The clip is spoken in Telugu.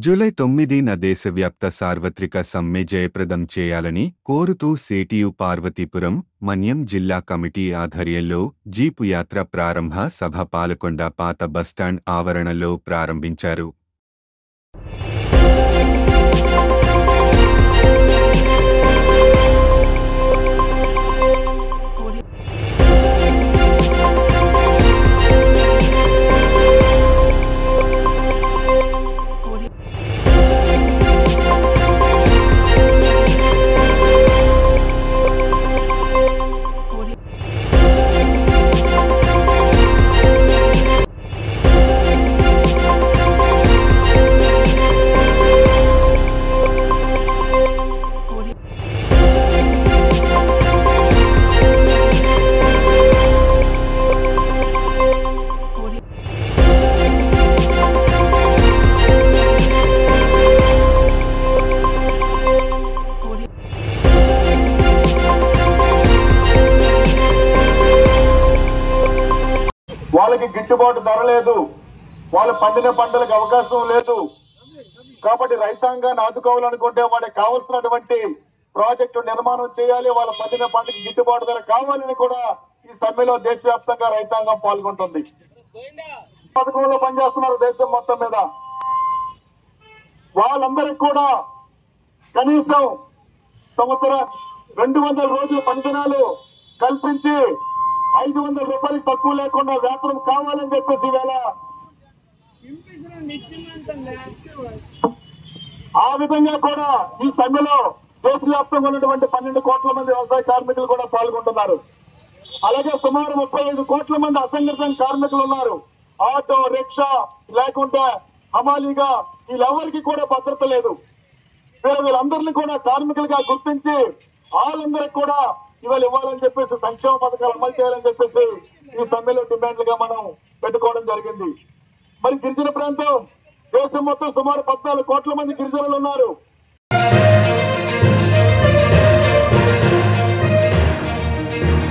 జూలై 9న దేశవ్యాప్త సార్వత్రిక సమ్మె జయప్రదం చేయాలని కోరుతూ సేటియు పార్వతీపురం, మన్యం జిల్లా కమిటీ ఆధ్వర్యంలో జీపు యాత్ర ప్రారంభ సభ పాలకొండ పాత బస్టాండ్ ఆవరణలో ప్రారంభించారు. వాళ్ళకి గిట్టుబాటు ధర లేదు, వాళ్ళు పండిన పంటలకు అవకాశం లేదు. కాబట్టి రైతాంగాన్ని ఆదుకోవాలనుకుంటే వాళ్ళకి కావాల్సినటువంటి ప్రాజెక్టు నిర్మాణం చేయాలి. వాళ్ళ పండిన పంటకి గిట్టుబాటు ధర కావాలని కూడా ఈ సమ్మెలో దేశవ్యాప్తంగా రైతాంగం పాల్గొంటుంది. పథకంలో పనిచేస్తున్నారు దేశం మొత్తం మీద. వాళ్ళందరికీ కూడా కనీసం సంవత్సరం 200 రోజుల పనిదినాలు కల్పించి 500 రూపాయలకు తక్కువ లేకుండా వేతనం కావాలని చెప్పేసి వేళ ఆ విధంగా కూడా ఈ సమ్మెలో దేశవ్యాప్తంగా ఉన్నటువంటి 12 కోట్ల మంది వ్యవసాయ కార్మికులు కూడా పాల్గొంటున్నారు. అలాగే సుమారు 35 కోట్ల మంది అసంఘటిత కార్మికులు ఉన్నారు. ఆటో, రిక్షా లేకుంటే హమాలీగా వీళ్ళెవరికి కూడా భద్రత లేదు. వీళ్ళందరినీ కూడా కార్మికులుగా గుర్తించి వాళ్ళందరికీ కూడా ఇవాళ ఇవ్వాలని చెప్పేసి సంక్షేమ పథకాలు అమలు చేయాలని చెప్పేసి ఈ సమ్మెలో డిమాండ్లుగా మనం పెట్టుకోవడం జరిగింది. మరి గిరిజన ప్రాంతం దేశం మొత్తం సుమారు 14 కోట్ల మంది గిరిజనులు ఉన్నారు.